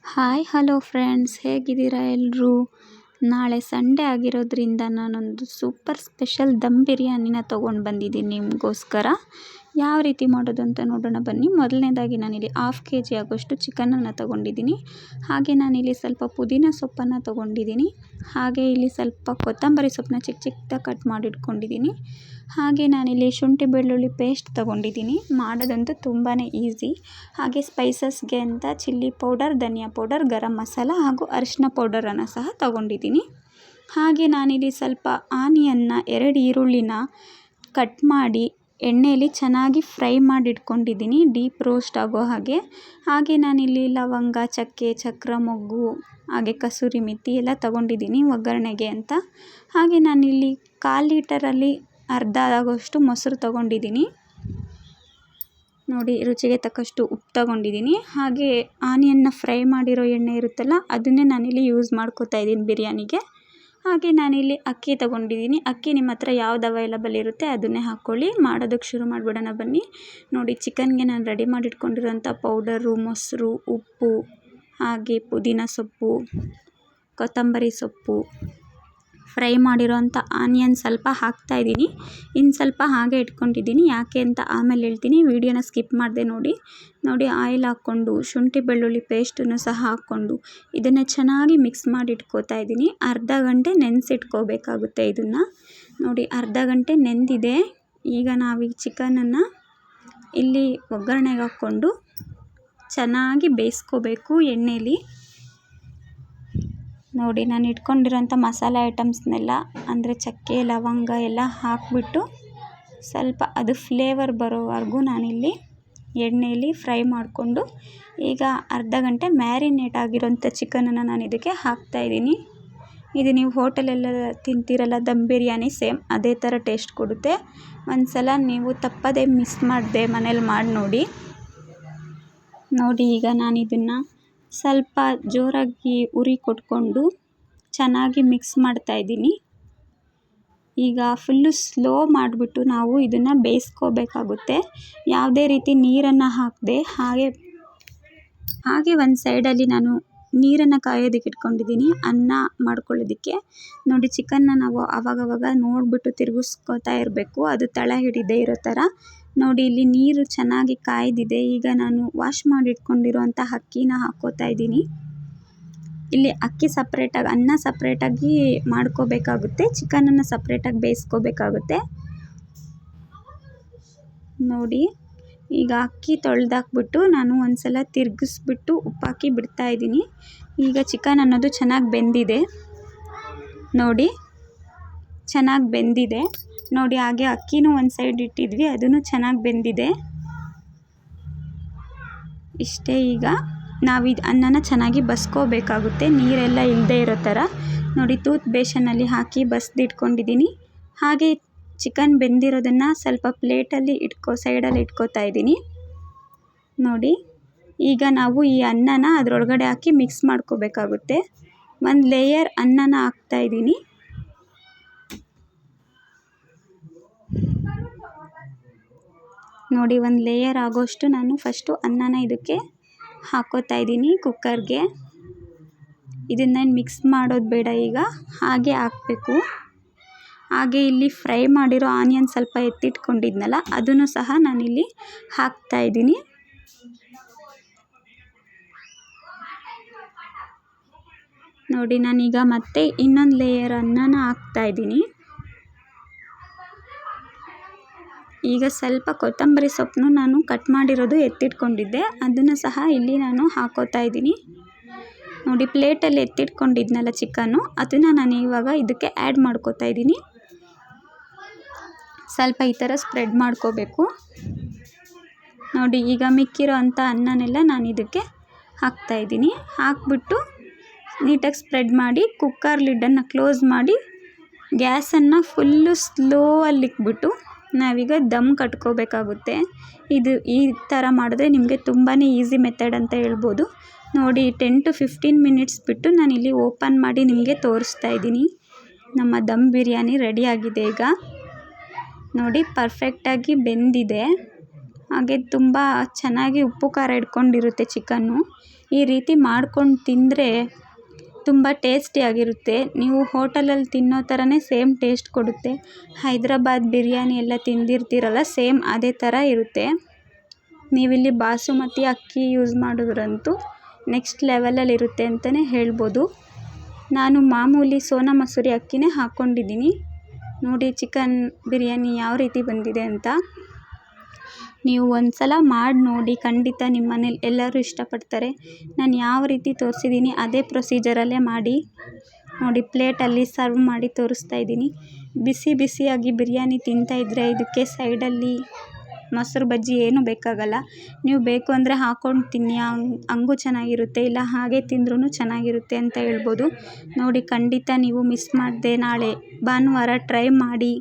Hi hello friends, ಹೇಗಿದ್ದೀರಾ ಎಲ್ಲರೂ? ನಾಳೆ ಸಂಡೇ ಆಗಿರೋದ್ರಿಂದ ನಾನೊಂದು ಸೂಪರ್ ಸ್ಪೆಷಲ್ ದಮ್ ಬಿರಿಯಾನಿನ ತೊಗೊಂಡು ಬಂದಿದ್ದೀನಿ ನಿಮಗೋಸ್ಕರ. ಯಾವ ರೀತಿ ಮಾಡೋದು ಅಂತ ನೋಡೋಣ ಬನ್ನಿ. ಮೊದಲನೇದಾಗಿ ನಾನಿಲ್ಲಿ 1/2 kg ಆಗೋಷ್ಟು ಚಿಕನನ್ನು ತೊಗೊಂಡಿದ್ದೀನಿ. ಹಾಗೆ ನಾನಿಲ್ಲಿ ಸ್ವಲ್ಪ ಪುದೀನ ಸೊಪ್ಪನ್ನು ತೊಗೊಂಡಿದ್ದೀನಿ. ಹಾಗೆ ಇಲ್ಲಿ ಸ್ವಲ್ಪ ಕೊತ್ತಂಬರಿ ಸೊಪ್ಪನ್ನ ಚಿಕ್ಕ ಚಿಕ್ಕದಾಗಿ ಕಟ್ ಮಾಡಿಟ್ಕೊಂಡಿದ್ದೀನಿ. ಹಾಗೆ ನಾನಿಲ್ಲಿ ಶುಂಠಿ ಬೆಳ್ಳುಳ್ಳಿ ಪೇಸ್ಟ್ ತೊಗೊಂಡಿದ್ದೀನಿ. ಮಾಡೋದಂತೂ ತುಂಬಾ ಈಸಿ. ಹಾಗೆ ಸ್ಪೈಸಸ್ಗೆ ಅಂತ ಚಿಲ್ಲಿ ಪೌಡರ್, ಧನಿಯಾ ಪೌಡರ್, ಗರಂ ಮಸಾಲ ಹಾಗೂ ಅರಿಶಿನ ಪೌಡರನ್ನು ಸಹ ತೊಗೊಂಡಿದ್ದೀನಿ. ಹಾಗೆ ನಾನಿಲ್ಲಿ ಸ್ವಲ್ಪ ಆನಿಯನ್ನ 2 ಈರುಳ್ಳಿನ ಕಟ್ ಮಾಡಿ ಎಣ್ಣೆಯಲ್ಲಿ ಚೆನ್ನಾಗಿ ಫ್ರೈ ಮಾಡಿ ಇಟ್ಕೊಂಡಿದ್ದೀನಿ, ಡೀಪ್ ರೋಸ್ಟ್ ಆಗೋ ಹಾಗೆ. ಹಾಗೆ ನಾನಿಲ್ಲಿ ಲವಂಗ, ಚಕ್ಕೆ, ಚಕ್ರ ಮೊಗ್ಗು, ಹಾಗೆ ಕಸೂರಿ ಮೆಥಿ ಎಲ್ಲ ತೊಗೊಂಡಿದ್ದೀನಿ ಒಗ್ಗರಣೆಗೆ ಅಂತ. ಹಾಗೆ ನಾನಿಲ್ಲಿ 1/4 ಲೀಟರಲ್ಲಿ ಅರ್ಧ ಆಗೋಷ್ಟು ಮೊಸರು ತೊಗೊಂಡಿದ್ದೀನಿ. ನೋಡಿ, ರುಚಿಗೆ ತಕ್ಕಷ್ಟು ಉಪ್ಪು ತೊಗೊಂಡಿದ್ದೀನಿ. ಹಾಗೆ ಆನಿಯನ್ನ ಫ್ರೈ ಮಾಡಿರೋ ಎಣ್ಣೆ ಇರುತ್ತಲ್ಲ, ಅದನ್ನೇ ನಾನಿಲ್ಲಿ ಯೂಸ್ ಮಾಡ್ಕೋತಾ ಇದ್ದೀನಿ ಬಿರಿಯಾನಿಗೆ. ಹಾಗೆ ನಾನಿಲ್ಲಿ ಅಕ್ಕಿ ತೊಗೊಂಡಿದ್ದೀನಿ. ಅಕ್ಕಿ ನಿಮ್ಮ ಹತ್ರ ಯಾವ್ದು ಅವೈಲಬಲ್ ಇರುತ್ತೆ ಅದನ್ನೇ ಹಾಕ್ಕೊಳ್ಳಿ. ಮಾಡೋದಕ್ಕೆ ಶುರು ಮಾಡಿಬಿಡೋಣ ಬನ್ನಿ. ನೋಡಿ, ಚಿಕನ್ಗೆ ನಾನು ರೆಡಿ ಮಾಡಿಟ್ಕೊಂಡಿರೋಂಥ ಪೌಡರು, ಮೊಸರು, ಉಪ್ಪು, ಹಾಗೆ ಪುದೀನ ಸೊಪ್ಪು, ಕೊತ್ತಂಬರಿ ಸೊಪ್ಪು, ಫ್ರೈ ಮಾಡಿರೋಂಥ ಆನಿಯನ್ ಸ್ವಲ್ಪ ಹಾಕ್ತಾಯಿದ್ದೀನಿ. ಇನ್ನು ಸ್ವಲ್ಪ ಹಾಗೆ ಇಟ್ಕೊಂಡಿದ್ದೀನಿ, ಯಾಕೆ ಅಂತ ಆಮೇಲೆ ಹೇಳ್ತೀನಿ. ವಿಡಿಯೋನ ಸ್ಕಿಪ್ ಮಾಡಿದೆ ನೋಡಿ. ಆಯಿಲ್ ಹಾಕ್ಕೊಂಡು ಶುಂಠಿ ಬೆಳ್ಳುಳ್ಳಿ ಪೇಸ್ಟನ್ನು ಸಹ ಹಾಕ್ಕೊಂಡು ಇದನ್ನು ಚೆನ್ನಾಗಿ ಮಿಕ್ಸ್ ಮಾಡಿ ಇಟ್ಕೋತಾ ಇದ್ದೀನಿ. ಅರ್ಧ ಗಂಟೆ ನೆನೆಸಿಟ್ಕೋಬೇಕಾಗುತ್ತೆ ಇದನ್ನು. ನೋಡಿ, ಅರ್ಧ ಗಂಟೆ ನೆಂದಿದೆ. ಈಗ ನಾವು ಈ ಚಿಕನನ್ನು ಇಲ್ಲಿ ಒಗ್ಗರಣೆಗೆ ಹಾಕ್ಕೊಂಡು ಚೆನ್ನಾಗಿ ಬೇಯಿಸ್ಕೋಬೇಕು ಎಣ್ಣೆಯಲ್ಲಿ. ನೋಡಿ, ನಾನು ಇಟ್ಕೊಂಡಿರೋಂಥ ಮಸಾಲೆ ಐಟಮ್ಸ್ನೆಲ್ಲ ಅಂದರೆ ಚಕ್ಕೆ, ಲವಂಗ ಎಲ್ಲ ಹಾಕಿಬಿಟ್ಟು ಸ್ವಲ್ಪ ಅದು ಫ್ಲೇವರ್ ಬರೋವರೆಗೂ ನಾನಿಲ್ಲಿ ಎಣ್ಣೆಯಲ್ಲಿ ಫ್ರೈ ಮಾಡಿಕೊಂಡು ಈಗ ಅರ್ಧ ಗಂಟೆ ಮ್ಯಾರಿನೇಟ್ ಆಗಿರೋಂಥ ಚಿಕನನ್ನು ನಾನು ಇದಕ್ಕೆ ಹಾಕ್ತಾಯಿದ್ದೀನಿ. ಇದು ನೀವು ಹೋಟೆಲೆಲ್ಲ ತಿಂತೀರಲ್ಲ ದಮ್ ಬಿರಿಯಾನಿ, ಸೇಮ್ ಅದೇ ಥರ ಟೇಸ್ಟ್ ಕೊಡುತ್ತೆ. ಒಂದು ಸಲ ನೀವು ತಪ್ಪದೇ ಮಿಸ್ ಮಾಡದೆ ಮನೇಲಿ ಮಾಡಿ ನೋಡಿ. ಈಗ ನಾನು ಇದನ್ನು ಸ್ವಲ್ಪ ಜೋರಾಗಿ ಉರಿ ಕೊಟ್ಕೊಂಡು ಚೆನ್ನಾಗಿ ಮಿಕ್ಸ್ ಮಾಡ್ತಾಯಿದ್ದೀನಿ. ಈಗ ಫುಲ್ಲು ಸ್ಲೋ ಮಾಡಿಬಿಟ್ಟು ನಾವು ಇದನ್ನು ಬೇಯಿಸ್ಕೋಬೇಕಾಗುತ್ತೆ. ಯಾವುದೇ ರೀತಿ ನೀರನ್ನು ಹಾಕದೆ ಹಾಗೆ ಒಂದು ಸೈಡಲ್ಲಿ ನಾನು ನೀರನ್ನು ಕಾಯೋದಕ್ಕೆ ಇಟ್ಕೊಂಡಿದ್ದೀನಿ, ಅನ್ನ ಮಾಡ್ಕೊಳ್ಳೋದಕ್ಕೆ. ನೋಡಿ, ಚಿಕನ್ನ ನಾವು ಆವಾಗವಾಗ ನೋಡಿಬಿಟ್ಟು ತಿರುಗಿಸ್ಕೋತಾ ಇರಬೇಕು, ಅದು ತಳ ಹಿಡಿದೇ ಇರೋ ಥರ. ನೋಡಿ, ಇಲ್ಲಿ ನೀರು ಚೆನ್ನಾಗಿ ಕಾಯ್ದಿದೆ. ಈಗ ನಾನು ವಾಶ್ ಮಾಡಿ ಇಟ್ಕೊಂಡಿರೋಂಥ ಅಕ್ಕಿನ ಹಾಕ್ಕೋತಾ ಇದ್ದೀನಿ. ಇಲ್ಲಿ ಅಕ್ಕಿ ಸಪ್ರೇಟಾಗಿ, ಅನ್ನ ಸಪ್ರೇಟಾಗಿ ಮಾಡ್ಕೋಬೇಕಾಗುತ್ತೆ, ಚಿಕನನ್ನು ಸಪ್ರೇಟಾಗಿ ಬೇಯಿಸ್ಕೋಬೇಕಾಗುತ್ತೆ. ನೋಡಿ, ಈಗ ಅಕ್ಕಿ ತೊಳೆದಾಕ್ಬಿಟ್ಟು ನಾನು ಒಂದು ಸಲ ತಿರುಗಿಸ್ಬಿಟ್ಟು ಉಪ್ಪಾಕಿ ಬಿಡ್ತಾಯಿದ್ದೀನಿ. ಈಗ ಚಿಕನ್ ಅನ್ನೋದು ಚೆನ್ನಾಗಿ ಬೆಂದಿದೆ. ನೋಡಿ, ಚೆನ್ನಾಗಿ ಬೆಂದಿದೆ. ನೋಡಿ, ಹಾಗೆ ಅಕ್ಕಿನೂ ಒಂದು ಸೈಡ್ ಇಟ್ಟಿದ್ವಿ, ಅದನ್ನು ಚೆನ್ನಾಗಿ ಬೆಂದಿದೆ. ಇಷ್ಟೇ. ಈಗ ನಾವು ಇದು ಅನ್ನನ ಚೆನ್ನಾಗಿ ಬಸ್ಕೋಬೇಕಾಗುತ್ತೆ, ನೀರೆಲ್ಲ ಇಲ್ಲದೆ ಇರೋ ಥರ. ನೋಡಿ, ತೂತ್ ಬೇಸನಲ್ಲಿ ಹಾಕಿ ಬಸ್ದಿಟ್ಕೊಂಡಿದ್ದೀನಿ. ಹಾಗೆ ಚಿಕನ್ ಬೆಂದಿರೋದನ್ನು ಸ್ವಲ್ಪ ಪ್ಲೇಟಲ್ಲಿ ಸೈಡಲ್ಲಿ ಇಟ್ಕೋತಾ ಇದ್ದೀನಿ. ನೋಡಿ, ಈಗ ನಾವು ಈ ಅನ್ನನ ಅದರೊಳಗಡೆ ಹಾಕಿ ಮಿಕ್ಸ್ ಮಾಡ್ಕೋಬೇಕಾಗುತ್ತೆ. ಒಂದು ಲೇಯರ್ ಅನ್ನನ ಹಾಕ್ತಾಯಿದ್ದೀನಿ. ನೋಡಿ, ಒಂದು ಲೇಯರ್ ಆಗೋಷ್ಟು ನಾನು ಫಸ್ಟು ಅನ್ನನ ಇದಕ್ಕೆ ಹಾಕ್ಕೋತಾ ಇದ್ದೀನಿ ಕುಕ್ಕರ್ಗೆ. ಇದನ್ನು ಮಿಕ್ಸ್ ಮಾಡೋದು ಬೇಡ, ಈಗ ಹಾಗೆ ಹಾಕಬೇಕು. ಹಾಗೆ ಇಲ್ಲಿ ಫ್ರೈ ಮಾಡಿರೋ ಆನಿಯನ್ ಸ್ವಲ್ಪ ಎತ್ತಿಟ್ಕೊಂಡಿದ್ನಲ್ಲ, ಅದನ್ನು ಸಹ ನಾನಿಲ್ಲಿ ಹಾಕ್ತಾಯಿದ್ದೀನಿ. ನೋಡಿ, ನಾನೀಗ ಮತ್ತೆ ಇನ್ನೊಂದು ಲೇಯರ್ ಅನ್ನನ ಹಾಕ್ತಾಯಿದ್ದೀನಿ. ಈಗ ಸ್ವಲ್ಪ ಕೊತ್ತಂಬರಿ ಸೊಪ್ಪನ್ನು ನಾನು ಕಟ್ ಮಾಡಿರೋದು ಎತ್ತಿಟ್ಕೊಂಡಿದ್ದೆ, ಅದನ್ನು ಸಹ ಇಲ್ಲಿ ನಾನು ಹಾಕ್ಕೋತಾ ಇದ್ದೀನಿ. ನೋಡಿ, ಪ್ಲೇಟಲ್ಲಿ ಎತ್ತಿಟ್ಕೊಂಡಿದ್ನಲ್ಲ ಚಿಕನ್ನು, ಅದನ್ನು ನಾನು ಇವಾಗ ಇದಕ್ಕೆ ಆ್ಯಡ್ ಮಾಡ್ಕೋತಾ ಇದ್ದೀನಿ. ಸ್ವಲ್ಪ ಈ ಥರ ಸ್ಪ್ರೆಡ್ ಮಾಡ್ಕೋಬೇಕು. ನೋಡಿ, ಈಗ ಮಿಕ್ಕಿರೋ ಅಂಥ ಅನ್ನನೆಲ್ಲ ನಾನು ಇದಕ್ಕೆ ಹಾಕ್ತಾಯಿದ್ದೀನಿ. ಹಾಕ್ಬಿಟ್ಟು ನೀಟಾಗಿ ಸ್ಪ್ರೆಡ್ ಮಾಡಿ ಕುಕ್ಕರ್ ಲಿಡ್ಡನ್ನು ಕ್ಲೋಸ್ ಮಾಡಿ ಗ್ಯಾಸನ್ನು ಫುಲ್ಲು ಸ್ಲೋ ಅಲ್ಲಿ ಇಟ್ಬಿಟ್ಟು ನಾವೀಗ ದಮ್ ಕಟ್ಕೋಬೇಕಾಗುತ್ತೆ. ಈ ಥರ ಮಾಡಿದ್ರೆ ನಿಮಗೆ ತುಂಬಾ ಈಸಿ ಮೆಥಡ್ ಅಂತ ಹೇಳ್ಬೋದು. ನೋಡಿ, 10 to 15 ಮಿನಿಟ್ಸ್ ಬಿಟ್ಟು ನಾನಿಲ್ಲಿ ಓಪನ್ ಮಾಡಿ ನಿಮಗೆ ತೋರಿಸ್ತಾ ಇದ್ದೀನಿ. ನಮ್ಮ ದಮ್ ಬಿರಿಯಾನಿ ರೆಡಿಯಾಗಿದೆ. ಈಗ ನೋಡಿ, ಪರ್ಫೆಕ್ಟಾಗಿ ಬೆಂದಿದೆ. ಹಾಗೆ ತುಂಬ ಚೆನ್ನಾಗಿ ಉಪ್ಪು ಖಾರ ಹಿಡ್ಕೊಂಡಿರುತ್ತೆ ಚಿಕನ್ನು. ಈ ರೀತಿ ಮಾಡ್ಕೊಂಡು ತಿಂದರೆ ತುಂಬ ಟೇಸ್ಟಿಯಾಗಿರುತ್ತೆ. ನೀವು ಹೋಟೆಲಲ್ಲಿ ತಿನ್ನೋ ಥರನೇ ಸೇಮ್ ಟೇಸ್ಟ್ ಕೊಡುತ್ತೆ. ಹೈದ್ರಾಬಾದ್ ಬಿರಿಯಾನಿ ಎಲ್ಲ ತಿಂದಿರ್ತೀರಲ್ಲ, ಸೇಮ್ ಅದೇ ಥರ ಇರುತ್ತೆ. ನೀವಿಲ್ಲಿ ಬಾಸುಮತಿ ಅಕ್ಕಿ ಯೂಸ್ ಮಾಡಿದ್ರಂತೂ ನೆಕ್ಸ್ಟ್ ಲೆವೆಲಲ್ಲಿ ಇರುತ್ತೆ ಅಂತಲೇ ಹೇಳ್ಬೋದು. ನಾನು ಮಾಮೂಲಿ ಸೋನಾ ಮಸೂರಿ ಅಕ್ಕಿನೇ ಹಾಕ್ಕೊಂಡಿದ್ದೀನಿ. ನೋಡಿ ಚಿಕನ್ ಬಿರಿಯಾನಿ ಯಾವ ರೀತಿ ಬಂದಿದೆ ಅಂತ. ನೀವು ಒಂದು ಸಲ ಮಾಡಿ ನೋಡಿ, ಖಂಡಿತ ನಿಮ್ಮ ಮನೇಲಿ ಎಲ್ಲರೂ ಇಷ್ಟಪಡ್ತಾರೆ. ನಾನು ಯಾವ ರೀತಿ ತೋರಿಸಿದ್ದೀನಿ ಅದೇ ಪ್ರೊಸೀಜರಲ್ಲೇ ಮಾಡಿ ನೋಡಿ. ಪ್ಲೇಟಲ್ಲಿ ಸರ್ವ್ ಮಾಡಿ ತೋರಿಸ್ತಾ ಇದ್ದೀನಿ. ಬಿಸಿ ಬಿಸಿಯಾಗಿ ಬಿರಿಯಾನಿ ತಿಂತಾಯಿದ್ರೆ ಇದಕ್ಕೆ ಸೈಡಲ್ಲಿ ಮೊಸರು ಬಜ್ಜಿ ಏನೂ ಬೇಕಾಗಲ್ಲ. ನೀವು ಬೇಕು ಅಂದರೆ ಹಾಕ್ಕೊಂಡು ತಿನ್ನಿ, ಹಂಗೂ ಚೆನ್ನಾಗಿರುತ್ತೆ. ಇಲ್ಲ ಹಾಗೆ ತಿಂದ್ರೂ ಚೆನ್ನಾಗಿರುತ್ತೆ ಅಂತ ಹೇಳ್ಬೋದು. ನೋಡಿ ಖಂಡಿತ ನೀವು ಮಿಸ್ ಮಾಡದೆ ನಾಳೆ ಭಾನುವಾರ ಟ್ರೈ ಮಾಡಿ.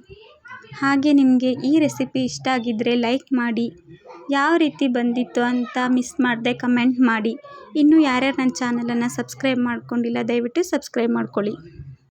ಹಾಗೆ ನಿಮಗೆ ಈ ರೆಸಿಪಿ ಇಷ್ಟ ಆಗಿದ್ದರೆ ಲೈಕ್ ಮಾಡಿ. ಯಾವ ರೀತಿ ಬಂದಿತ್ತು ಅಂತ ಮಿಸ್ ಮಾಡದೆ ಕಮೆಂಟ್ ಮಾಡಿ. ಇನ್ನೂ ಯಾರ್ಯಾರು ನನ್ನ ಚಾನಲನ್ನು ಸಬ್ಸ್ಕ್ರೈಬ್ ಮಾಡ್ಕೊಂಡಿಲ್ಲ ದಯವಿಟ್ಟು ಸಬ್ಸ್ಕ್ರೈಬ್ ಮಾಡ್ಕೊಳ್ಳಿ.